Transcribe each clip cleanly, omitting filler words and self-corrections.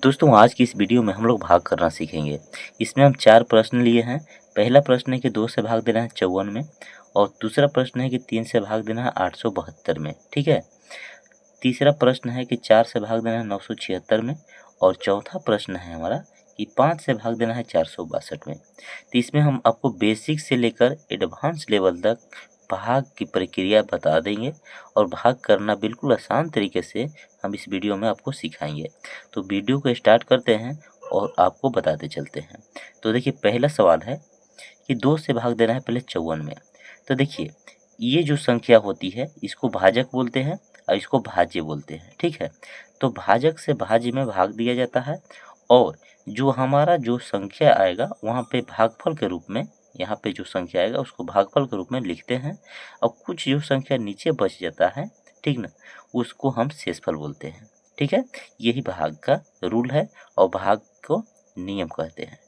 दोस्तों आज की इस वीडियो में हम लोग भाग करना सीखेंगे। इसमें हम 4 प्रश्न लिए हैं। पहला प्रश्न है कि 2 से भाग देना है 54 में और दूसरा प्रश्न है कि 3 से भाग देना है 872 में, ठीक है। तीसरा प्रश्न है कि 4 से भाग देना है 976 में और चौथा प्रश्न है हमारा कि 5 से भाग देना है 462 में। तो इसमें हम आपको बेसिक से लेकर एडवांस लेवल तक भाग की प्रक्रिया बता देंगे और भाग करना बिल्कुल आसान तरीके से हम इस वीडियो में आपको सिखाएंगे। तो वीडियो को स्टार्ट करते हैं और आपको बताते चलते हैं। तो देखिए पहला सवाल है कि 2 से भाग देना है पहले 54 में। तो देखिए ये जो संख्या होती है इसको भाजक बोलते हैं और इसको भाज्य बोलते हैं, ठीक है। तो भाजक से भाज्य में भाग दिया जाता है और जो हमारा जो संख्या आएगा वहाँ पे भागफल के रूप में, यहाँ पे जो संख्या आएगा उसको भागफल के रूप में लिखते हैं और कुछ जो संख्या नीचे बच जाता है, ठीक ना, उसको हम शेषफल बोलते हैं, ठीक है। यही भाग का रूल है और भाग को नियम कहते हैं।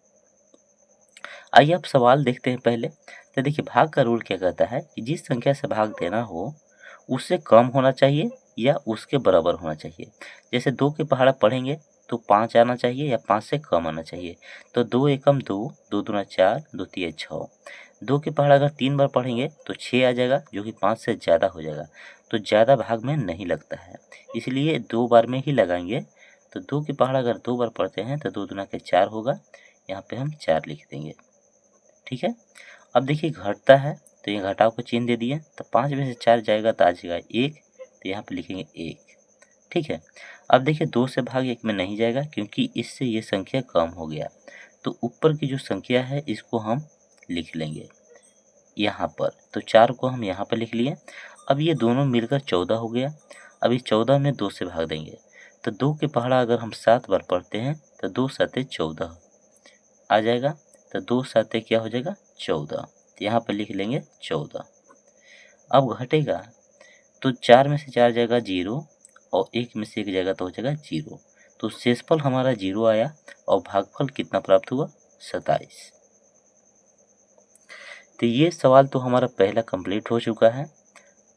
आइए अब सवाल देखते हैं पहले। तो देखिए भाग का रूल क्या कहता है कि जिस संख्या से भाग देना हो उससे कम होना चाहिए या उसके बराबर होना चाहिए। जैसे 2 के पहाड़ा पढ़ेंगे तो 5 आना चाहिए या 5 से कम आना चाहिए। तो 2 एकम 2, 2 दूना 4, 2 तिया 6। 2 के पहाड़ा अगर 3 बार पढ़ेंगे तो 6 आ जाएगा जो कि 5 से ज़्यादा हो जाएगा। तो ज़्यादा भाग में नहीं लगता है, इसलिए 2 बार में ही लगाएंगे। तो 2 के पहाड़ा अगर 2 बार पढ़ते हैं तो 2 दूना के 4 होगा, यहाँ पे हम 4 लिख देंगे, ठीक है। अब देखिए घटता है तो ये घटाव को चिन्ह दे दिए, तो 5 में से 4 जाएगा तो आ जाएगा 1, तो यहाँ पे लिखेंगे 1, ठीक है। अब देखिए 2 से भाग 1 में नहीं जाएगा क्योंकि इससे ये संख्या कम हो गया। तो ऊपर की जो संख्या है इसको हम लिख लेंगे यहाँ पर। तो 4 को हम यहाँ पर लिख लिए। अब ये दोनों मिलकर 14 हो गया। अब इस 14 में 2 से भाग देंगे तो 2 के पहाड़ा अगर हम 7 बार पढ़ते हैं तो 2 साते 14 आ जाएगा। तो 2 साते क्या हो जाएगा 14, तो यहाँ पर लिख लेंगे 14। अब घटेगा तो 4 में से 4 जाएगा 0 और 1 में से 1 जाएगा तो हो जाएगा 0। तो शेषफल हमारा 0 आया और भागफल कितना प्राप्त हुआ 27। तो ये सवाल तो हमारा पहला कंप्लीट हो चुका है।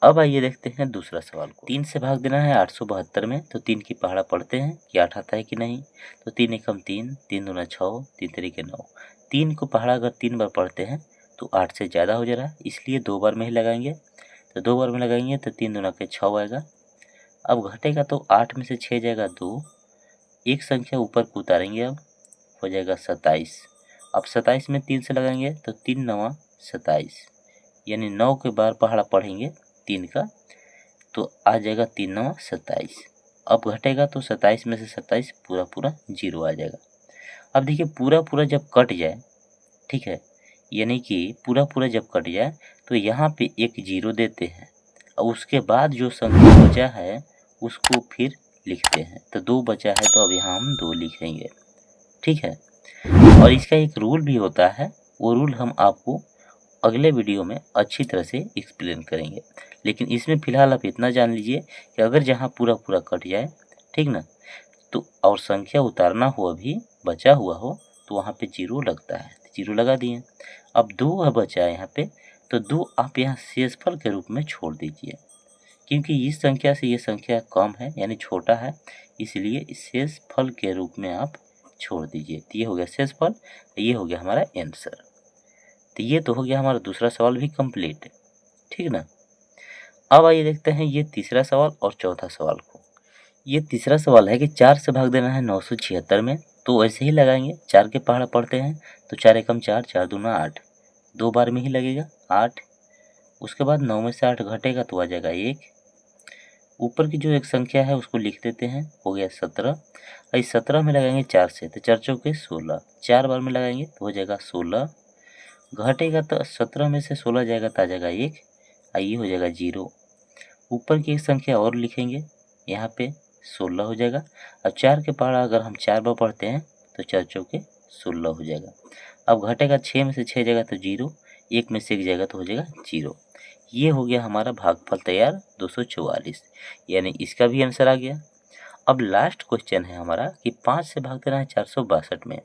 अब आइए देखते हैं दूसरा सवाल को। 3 से भाग देना है 872 में। तो 3 की पहाड़ा पढ़ते हैं कि 8 आता है कि नहीं। तो 3 एकम 3, 3 दूना 6, 3 तरीके 9। 3 को पहाड़ा अगर 3 बार पढ़ते हैं तो 8 से ज़्यादा हो जा रहा है, इसलिए 2 बार में ही लगाएंगे। तो 2 बार में लगाएंगे तो 3 दूना के 6 आएगा। अब घटेगा तो 8 में से 6 जाएगा 2, एक संख्या ऊपर को उतारेंगे, अब हो जाएगा 27। अब 27 में 3 से लगाएंगे तो 3 नवा 27, यानी 9 के बार पहाड़ा पढ़ेंगे 3 का तो आ जाएगा 3 नवा 27। अब घटेगा तो 27 में से 27 पूरा पूरा 0 आ जाएगा। अब देखिए पूरा पूरा जब कट जाए, ठीक है, यानी कि पूरा पूरा जब कट जाए तो यहाँ पे एक 0 देते हैं और उसके बाद जो संख्या बचा है उसको फिर लिखते हैं। तो 2 बचा है तो अब यहाँ हम 2 लिखेंगे, ठीक है। और इसका एक रूल भी होता है, वो रूल हम आपको अगले वीडियो में अच्छी तरह से एक्सप्लेन करेंगे। लेकिन इसमें फ़िलहाल आप इतना जान लीजिए कि अगर जहाँ पूरा पूरा कट जाए, ठीक ना, तो और संख्या उतारना हो अभी बचा हुआ हो तो वहाँ पे 0 लगता है, 0 लगा दिए। अब 2 बचा है यहाँ पे, तो 2 आप यहाँ शेषफल के रूप में छोड़ दीजिए, क्योंकि इस संख्या से ये संख्या कम है यानी छोटा है, इसलिए इस शेषफल के रूप में आप छोड़ दीजिए। तो ये हो गया शेषफल, ये हो गया हमारा आंसर। तो ये तो हो गया हमारा दूसरा सवाल भी कंप्लीट, ठीक ना। अब आइए देखते हैं ये तीसरा सवाल और चौथा सवाल को। ये तीसरा सवाल है कि 4 से भाग देना है 976 में। तो ऐसे ही लगाएंगे, 4 के पहाड़ा पढ़ते हैं तो 4 एकम 4, 4 दूना 8, 2 बार में ही लगेगा 8। उसके बाद 9 में से 8 घटेगा तो आ जाएगा 1। ऊपर की जो एक संख्या है उसको लिख देते हैं, हो गया 17। इस 17 में लगाएंगे 4 से तो 4 चौके 16, 4 बार में लगाएंगे तो हो जाएगा 16। घटेगा तो 17 में से 16 जाएगा तो आ जाएगा 1, ये हो जाएगा 0। ऊपर की एक संख्या और लिखेंगे, यहाँ पे 16 हो जाएगा। अब 4 के पहाड़ा अगर हम 4 बार पढ़ते हैं तो 4 चौके 16 हो जाएगा। अब घटेगा 6 में से 6 जाएगा तो 0, 1 में से 1 जाएगा तो हो जाएगा 0। ये हो गया हमारा भागफल तैयार 244, यानी इसका भी आंसर आ गया। अब लास्ट क्वेश्चन है हमारा कि 5 से भाग देना है 462 में।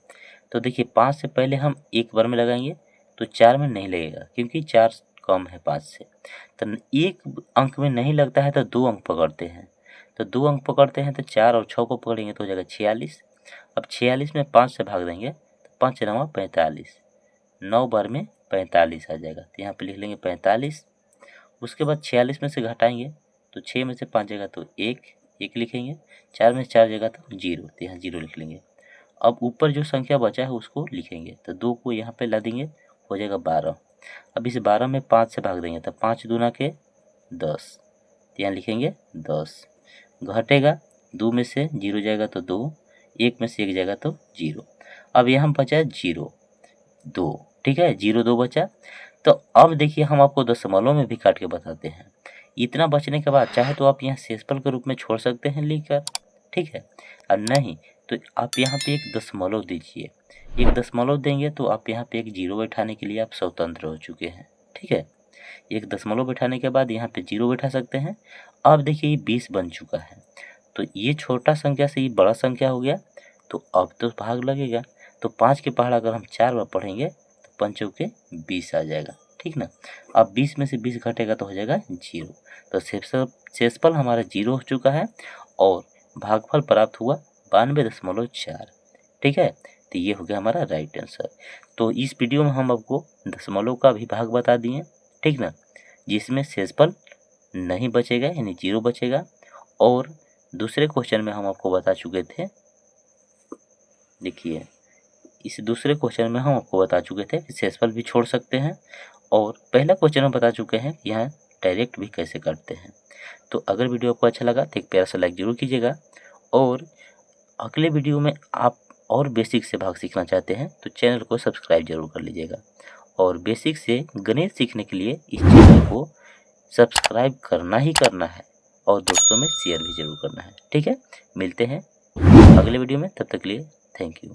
तो देखिए 5 से पहले हम 1 बार में लगाएंगे तो 4 में नहीं लगेगा क्योंकि 4 कम है 5 से। तो 1 अंक में नहीं लगता है तो 2 अंक पकड़ते हैं। तो 2 अंक पकड़ते हैं तो 4 और 6 को पकड़ेंगे तो हो जाएगा 46। अब 46 में 5 से भाग देंगे तो 5 9 45, 9 बार में 45 आ जाएगा, तो यहाँ पे लिख लेंगे 45। उसके बाद 46 में से घटाएंगे तो 6 में से 5 जगह तो 1 लिखेंगे, 4 में से 4 जगह तो 0, तो यहाँ 0 लिख लेंगे। अब ऊपर जो संख्या बचा है उसको लिखेंगे, तो 2 को यहाँ पे ला देंगे, हो जाएगा 12। अब इस 12 में 5 से भाग देंगे तो 5 दूना के 10, तो यहाँ लिखेंगे 10। घटेगा, 2 में से 0 जाएगा तो 2, 1 में से 1 जाएगा तो 0। अब यहाँ बचा 0 2, ठीक है, 0 2 बचा। तो अब देखिए हम आपको दशमलव में भी काट के बताते हैं। इतना बचने के बाद चाहे तो आप यहाँ शेषफल के रूप में छोड़ सकते हैं लिखकर, ठीक है, और नहीं तो आप यहाँ पे एक दशमलव दीजिए। एक दशमलव देंगे तो आप यहाँ पे एक 0 बैठाने के लिए आप स्वतंत्र हो चुके हैं, ठीक है। एक दशमलव बैठाने के बाद यहाँ पे 0 बैठा सकते हैं। अब देखिए ये 20 बन चुका है, तो ये छोटा संख्या से ये बड़ा संख्या हो गया, तो अब तो भाग लगेगा। तो 5 के पहाड़ अगर हम 4 बार पढ़ेंगे तो 5 चौके 20 आ जाएगा, ठीक ना। अब 20 में से 20 घटेगा तो हो जाएगा 0। तो शेषफल हमारा 0 हो चुका है और भागफल प्राप्त हुआ 92.4, ठीक है। तो ये हो गया हमारा राइट आंसर। तो इस वीडियो में हम आपको दशमलव का भी भाग बता दिए, ठीक ना, जिसमें शेषफल नहीं बचेगा यानी 0 बचेगा। और दूसरे क्वेश्चन में हम आपको बता चुके थे, देखिए इस दूसरे क्वेश्चन में हम आपको बता चुके थे कि शेषफल भी छोड़ सकते हैं, और पहला क्वेश्चन में बता चुके हैं कि यहाँ डायरेक्ट भी कैसे करते हैं। तो अगर वीडियो आपको अच्छा लगा तो एक प्यारा सा लाइक जरूर कीजिएगा, और अगले वीडियो में आप और बेसिक से भाग सीखना चाहते हैं तो चैनल को सब्सक्राइब जरूर कर लीजिएगा। और बेसिक से गणित सीखने के लिए इस चैनल को सब्सक्राइब करना ही करना है, और दोस्तों में शेयर भी जरूर करना है, ठीक है। मिलते हैं अगले वीडियो में, तब तक के लिए थैंक यू।